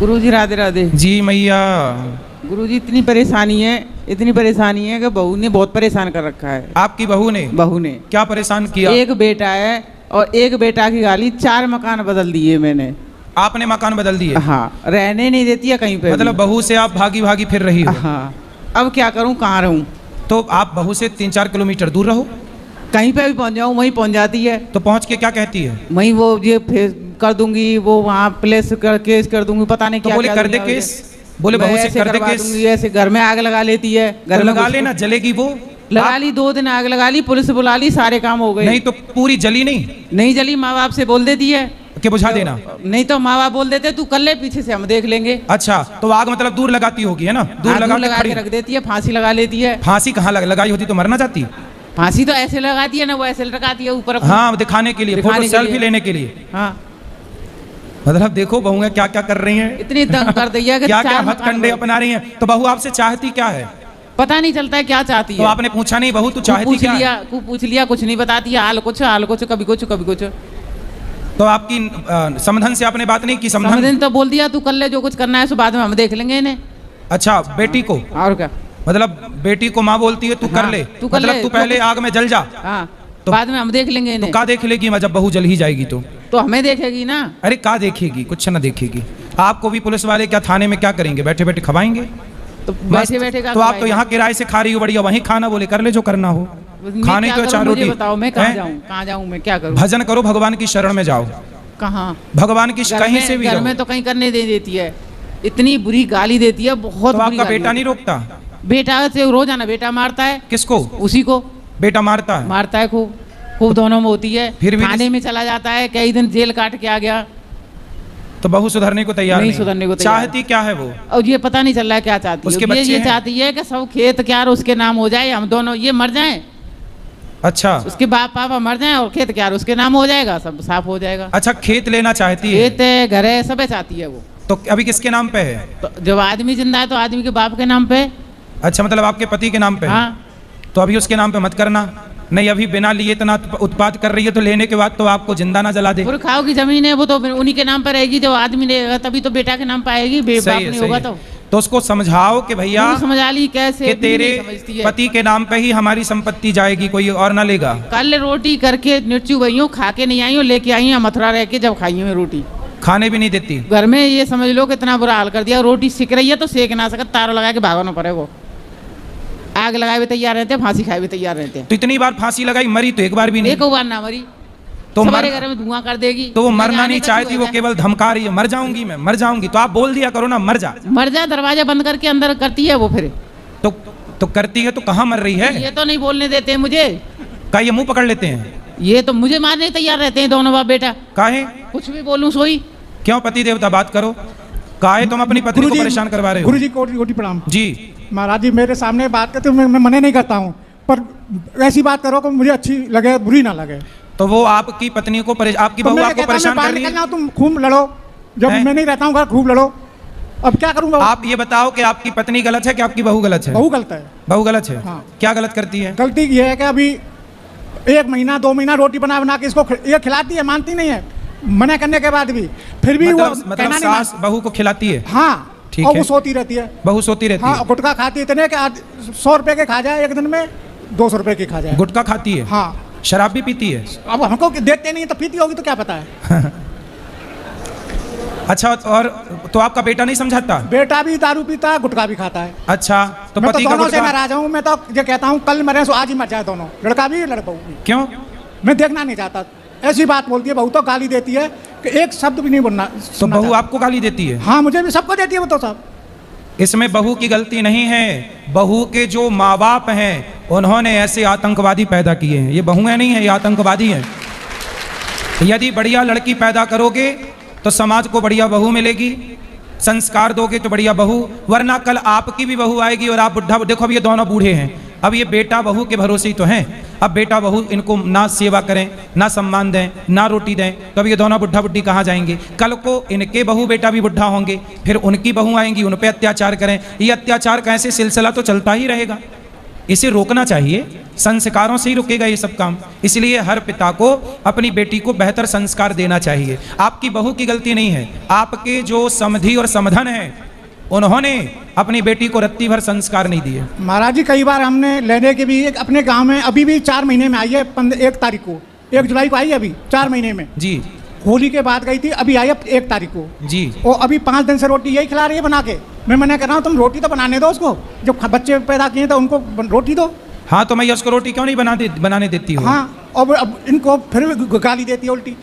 गुरुजी राधे राधे। जी मैया। गुरुजी इतनी परेशानी है कि बहू ने बहुत परेशान कर रखा है। आपकी बहू ने क्या परेशान किया? एक बेटा है और एक बेटा की गाली 4 मकान बदल दिए मैंने। आपने मकान बदल दिए? हाँ, रहने नहीं देती है कहीं पे। मतलब बहू से आप भागी भागी फिर रही हो? हाँ, अब क्या करूँ, कहाँ रहूँ? तो आप बहू से 3-4 किलोमीटर दूर रहो। कहीं पे भी पहुँच जाऊँ वहीं पहुँच जाती है। तो पहुँच के क्या कहती है? वहीं वो ये कर दूंगी, वो वहाँ प्लेस कर केस कर दूंगी, पता नहीं तो क्या बोले क्या कर दे केस, बोले बहू से कर दे केस। ऐसे घर में आग लगा लेती है। घर लगा लेना, जलेगी वो। लगा ली, 2 दिन आग लगा ली, पुलिस बुला ली, सारे काम हो गए। नहीं तो पूरी जली नहीं जली, माँ बाप से बोल देती है कि बुझा देना। नहीं तो माँ बाप बोल देते तू कर ले, पीछे से हम देख लेंगे। अच्छा, तो आग मतलब दूर लगाती होगी, है ना? दूर लगा के रख देती है, फांसी लगा लेती है। फांसी कहाँ लगाई होती तो मरना चाहती? फांसी तो ऐसे लगाती है ना, वो ऐसे लगाती है ऊपर। हाँ, दिखाने के लिए, फोटो सेल्फी लेने के लिए। हाँ, मतलब देखो बहुएं क्या क्या कर रही हैं। इतनी तंग कर दिया कि क्या क्या हथकंडे अपना रही हैं। तो बहू आपसे चाहती क्या है? पता नहीं चलता है क्या चाहती है। तो आपने पूछा नहीं बहू तू चाहती क्या है? पूछ लिया, कुछ नहीं बताती है। हाल कुछ कभी कुछ कभी कुछ। तो आपकी समधन से आपने बात नहीं की? समधन तो बोल दिया तू कर ले, जो कुछ करना है सो बाद में हम देख लेंगे इन्हें। अच्छा, बेटी को? और क्या, मतलब बेटी को माँ बोलती है तू कर ले, तू कर ले, तू पहले आग में जल जा। हाँ, तो बाद में हम देख लेंगे इन्हें। तो क्या देख लेगी? जब बहू जल ही जाएगी तो हमें देखेगी ना। अरे क्या देखेगी, कुछ ना देखेगी। आपको भी पुलिस वाले क्या थाने में क्या करेंगे? बैठे बैठे खवाएंगे। तो बैठे बैठे तो आप तो यहाँ किराए से खा रही हो, बढ़िया वहीं खाना, बोले कर ले जो करना हो। खाने को 4 रोटी। बताओ मैं कहाँ जाऊँ, मैं क्या करूँ? भजन करो, भगवान की शरण में जाओ। कहाँ भगवान की कहीं से भी घर में तो कहीं करने दे देती है, इतनी बुरी गाली देती है, बहुत। तो आपका बेटा नहीं रोकता? बेटा से रोजाना बेटा मारता है। किसको? उसी को। बेटा मारता है खूब दोनों में होती है। फिर भी थाने में चला जाता है, कई दिन जेल काट के आ गया। तो बहू सुधरने को तैयार नहीं? सुधरने को तैयार। चाहती क्या है वो? और ये पता नहीं चल रहा है क्या चाहती है। उसके बच्चे ये चाहती है कि सब खेत क्या उसके नाम हो जाए, हम दोनों ये मर जाएं। अच्छा, उसके बाप पापा मर जाएं और खेत क्या उसके नाम हो जाएगा, सब साफ हो जाएगा। अच्छा, खेत लेना चाहती है? खेत है, घर है, सब चाहती है वो। तो अभी किसके नाम पे है? तो जब आदमी जिंदा है तो आदमी के बाप के नाम पे। अच्छा, मतलब आपके पति के नाम पे? हाँ। तो अभी उसके नाम पे मत करना। नहीं, अभी बिना लिए इतना उत्पाद कर रही है तो लेने के बाद तो आपको जिंदा ना जला दे। पुरखाओं की जमीन है वो तो उन्हीं के नाम पर रहेगी। जब आदमी रहेगा तभी तो बेटा के नाम पे आएगी, बाप नहीं होगा तो उसको समझाओ कि भैया समझा ली कैसे कि तेरे पति के नाम पे ही हमारी संपत्ति जाएगी, कोई और ना लेगा। कल रोटी करके निरचू गई हूँ, खा के नहीं आई हूँ, लेके आई हूँ मथुरा रह के, जब खाई हूँ रोटी खाने भी नहीं देती घर में। ये समझ लो कि इतना बुरा हाल कर दिया। रोटी सिक रही है तो सेक ना सकता, तारों लगा के भागना पड़े। वो आग लगाए भी तैयार रहते हैं, फांसी खाए भी तैयार रहते हैं। तो इतनी बार फांसी लगाई, मरी तो एक बार भी नहीं? एक बार ना मरी तो हमारे घर में धुआं कर देगी। तो वो मरना नहीं चाहती, वो केवल धमका रही है, मर जाऊंगी मैं, मर जाऊंगी। तो आप बोल दिया करो ना, मर जा दरवाजा बंद करके अंदर करती है वो। फिर तो करती है तो कहाँ मर रही है? ये तो नहीं बोलने देते मुझे। का ये मुंह पकड़ लेते हैं? ये तो मुझे मारने तैयार रहते हैं दोनों बाप बेटा। काहे? कुछ भी बोलूं सोई। क्यों पति देवता बात करो। काहे तुम अपनी पत्नी को परेशान करवा रहे हो? गुरुजी कोटि प्रणाम जी। महाराज जी मेरे सामने बात करते मैं मना नहीं करता हूँ, पर ऐसी बात करो कि मुझे अच्छी लगे, बुरी ना लगे। तो वो आपकी पत्नी को आपकी बहू आपको परेशान कर रही है? तुम खूब लड़ो, जब मैं नहीं रहता हूँ घर खूब लड़ो। अब क्या करूँगा? आप ये बताओ कि आपकी पत्नी गलत है कि आपकी बहू गलत है? बहू गलत है। बहू गलत है? हाँ। क्या गलत करती है? गलती ये है कि अभी 1 महीना 2 महीना रोटी बना के इसको ये खिलाती है, मानती नहीं है, मना करने के बाद भी फिर भी मतलब सास बहू को खिलाती है? हाँ, ठीक और है। वो सोती रहती है। बहू सोती रहती है? हाँ, गुटखा खाती है इतने कि 100 रुपए के खा जाए एक दिन में, 200 रुपए की खा जाए। गुटखा खाती है? हाँ। शराब भी पीती है? अब हमको देखते नहीं तो पीती होगी तो क्या पता है। अच्छा, और तो आपका बेटा नहीं समझाता? बेटा भी दारू पीता है, गुटखा भी खाता है। अच्छा, तो मैं पति तो का दोनों से गुटखा? नाराज हूँ। मैं तो ये कहता हूँ कल मरे सो आज ही मर जाए दोनों, लड़का भी लड़का भी। क्यों? मैं देखना नहीं चाहता। ऐसी बात बोलती है बहू, तो गाली देती है कि एक शब्द भी नहीं बोलना। तो बहू आपको गाली देती है? हाँ, मुझे भी, सबको देती है वो तो सब। इसमें बहू की गलती नहीं है, बहू के जो माँ बाप हैं उन्होंने ऐसे आतंकवादी पैदा किए हैं। ये बहुएं नहीं है, ये आतंकवादी हैं। यदि बढ़िया लड़की पैदा करोगे तो समाज को बढ़िया बहू मिलेगी, संस्कार दोगे तो बढ़िया बहू, वरना कल आपकी भी बहू आएगी और आप बुढ़ा। देखो अब ये दोनों बूढ़े हैं, अब ये बेटा बहू के भरोसे ही तो हैं। अब बेटा बहू इनको ना सेवा करें, ना सम्मान दें, ना रोटी दें, तो अब ये दोनों बुढ़ा बुढ़ी कहाँ जाएंगे? कल को इनके बहू बेटा भी बुढ़ा होंगे, फिर उनकी बहू आएंगी, उन पे अत्याचार करें। ये अत्याचार का ऐसे सिलसिला तो चलता ही रहेगा। इसे रोकना चाहिए, संस्कारों से ही रुकेगा ये सब काम। इसलिए हर पिता को अपनी बेटी को बेहतर संस्कार देना चाहिए। आपकी बहू की गलती नहीं है, आपके जो समधी और समधन है उन्होंने अपनी बेटी को रत्ती भर संस्कार नहीं दिए। महाराज जी कई बार हमने लेने के भी अपने गांव में अभी भी 4 महीने में आई है, 1 तारीख को, 1 जुलाई को आई है, अभी 4 महीने में जी, होली के बाद गई थी, अभी आई है 1 तारीख को जी। और अभी 5 दिन से रोटी यही खिला रही है बना के। मैं मना कर रहा हूँ तुम रोटी तो बनाने दो उसको, जो बच्चे पैदा किए तो उनको रोटी दो। हाँ तो मैं उसको रोटी क्यों नहीं बनाने देती हूँ? हाँ, और अब इनको फिर गाली देती है उल्टी।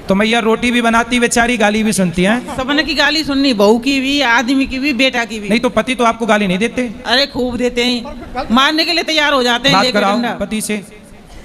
तो मैया रोटी भी बनाती, बेचारी गाली भी सुनती हैं। सबने की गाली सुननी, बहू की भी, आदमी की भी, बेटा की भी। नहीं तो पति तो आपको गाली नहीं देते? अरे खूब देते हैं, मारने के लिए तैयार हो जाते हैं। बात लेके कराओ डंडा। पति से।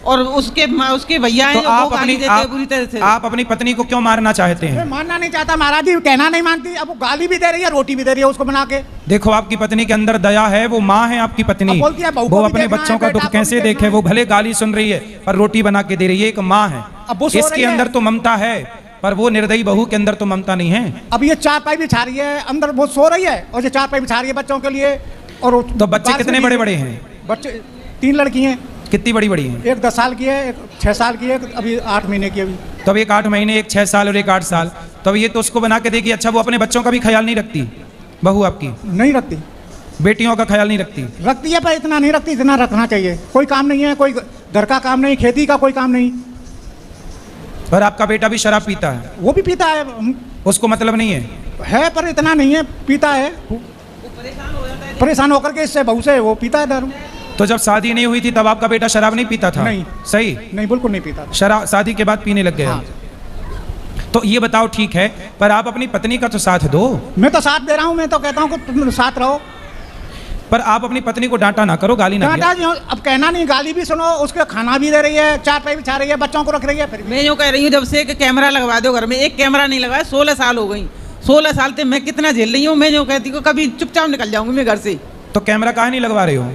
और उसके भैया हैं तो जो वो आप गाली अपनी देते हैं बुरी तरह से। आप अपनी पत्नी को क्यों मारना चाहते मैं हैं? मानना नहीं चाहता महाराज जी, कहना नहीं मानती, अब वो गाली भी दे रही है, रोटी भी दे रही है उसको बना के। देखो आपकी पत्नी के अंदर दया है, वो माँ है आपकी पत्नी। अब बोलती है बहू को वो भी अपने देखना बच्चों है, का बेटा दुख को भी कैसे देखना देखे? है। वो भले गाली सुन रही है पर रोटी बना के दे रही है, एक माँ है। अब वो सो इसके रही है। अंदर तो ममता है, पर वो निर्दयी बहू के अंदर तो ममता नहीं है। अब ये चारपाई बिछा रही है, अंदर वो सो रही है और ये चारपाई बिछा रही है बच्चों के लिए। और तो बच्चे कितने बड़े बड़े हैं? बच्चे 3 लड़की हैं, कितनी बड़ी बड़ी हैं? एक 10 साल की है, एक 6 साल की है, अभी 8 महीने की अभी। तो अब एक 8 महीने, एक 6 साल और एक 8 साल। तो अब ये तो उसको बना के देगी। अच्छा वो अपने बच्चों का भी ख्याल नहीं रखती बहू आपकी? नहीं रखती, बेटियों का ख्याल नहीं रखती? रखती है पर इतना नहीं रखती जितना रखना चाहिए। कोई काम नहीं है, कोई घर का काम नहीं, खेती का कोई काम नहीं। और आपका बेटा भी शराब पीता है? वो भी पीता है, उसको मतलब नहीं है? पर इतना नहीं है, पीता है, परेशान होकर के इससे बहू से वो पीता है दारू। तो जब शादी नहीं हुई थी तब आपका बेटा शराब नहीं पीता था? नहीं। सही? नहीं, बिल्कुल नहीं पीता। शराब शादी के बाद पीने लग गया? हाँ। तो ये बताओ ठीक है, पर आप अपनी पत्नी का तो साथ दो। मैं तो साथ दे रहा हूँ, मैं तो कहता हूँ कि तुम साथ रहो। पर आप अपनी पत्नी को डांटा ना करो, गाली ना दिया। डांटा जी, अब कहना नहीं, गाली भी सुनो, उसके खाना भी दे रही है, चारपाई बिछा रही है, बच्चों को रख रही है। फिर मैं यूँ कह रही हूँ जब से एक कैमरा लगवा दो घर में, एक कैमरा नहीं लगवाया, 16 साल हो गई। 16 साल से मैं कितना झेल रही हूँ। मैं जो कहती हूँ कभी चुपचाप निकल जाऊंगी मैं घर से। तो कैमरा काहे नहीं लगवा रहे हो?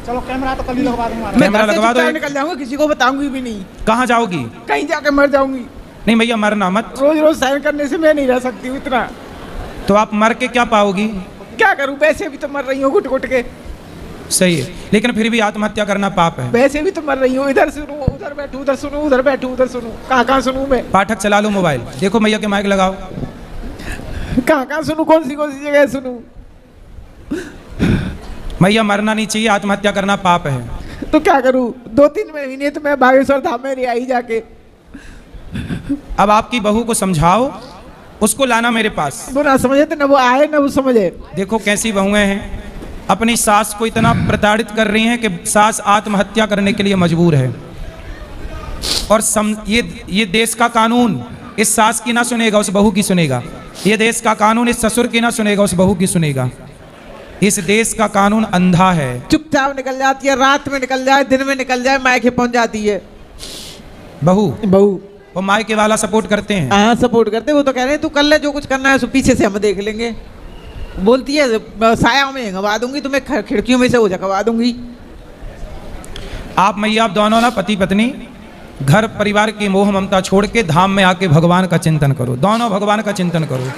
चलो कैमरा तो कल ही लगवा दूंगा। मैं कैमरा घर से लगवा दो चुपचाप एक। निकल जाऊंगी, किसी को बताऊंगी भी नहीं। कहाँ जाओगी? कहीं जाके मर जाऊंगी। नहीं भैया मरना मत। रोज रोज सहन करने से मैं नहीं रह सकती हूँ इतना। तो आप मर के क्या पाओगी? क्या करूँ, वैसे भी तो मर रही हूँ घुट घुट के। सही है, लेकिन फिर भी आत्महत्या करना पाप है। वैसे भी तो मर रही हूँ, इधर सुनूं उधर बैठूं, उधर सुनूं उधर बैठूं, उधर सुनूं, कहाँ कहाँ सुनूं मैं? पाठक चला लो मोबाइल, देखो भैया के माइक लगाओ। कहाँ कहाँ सुनूं, कौन सी जगह सुनूं? भैया मरना नहीं चाहिए, आत्महत्या करना पाप है। तो क्या करूं? 2-3 महीने तो मैं बागेश्वर धाम में आई जाके। अब आपकी बहू को समझाओ, उसको लाना मेरे पास। वो ना समझे तो ना वो आए ना वो समझे। देखो कैसी बहुएं हैं, अपनी सास को इतना प्रताड़ित कर रही हैं कि सास आत्महत्या करने के लिए मजबूर है। और ये देश का कानून इस सास की ना सुनेगा, उस बहू की सुनेगा। ये देश का कानून इस ससुर की ना सुनेगा, उस बहू की सुनेगा। इस देश का कानून अंधा है। चुपचाप निकल जाती है, रात में निकल जाए, दिन में निकल जाए, मायके पहुंच जाती है बहू। बहू वो मायके वाला सपोर्ट करते हैं। हाँ सपोर्ट करते। वो तो कह रहे हैं तू कर ले जो कुछ करना है, सो पीछे से हम देख लेंगे। बोलती है साया में हंगवा दूंगी तुम्हें, खिड़कियों में से वो झकवा दूंगी। आप मैया आप दोनों ना पति पत्नी घर परिवार की मोह ममता छोड़ के धाम में आके भगवान का चिंतन करो। दोनों भगवान का चिंतन करो।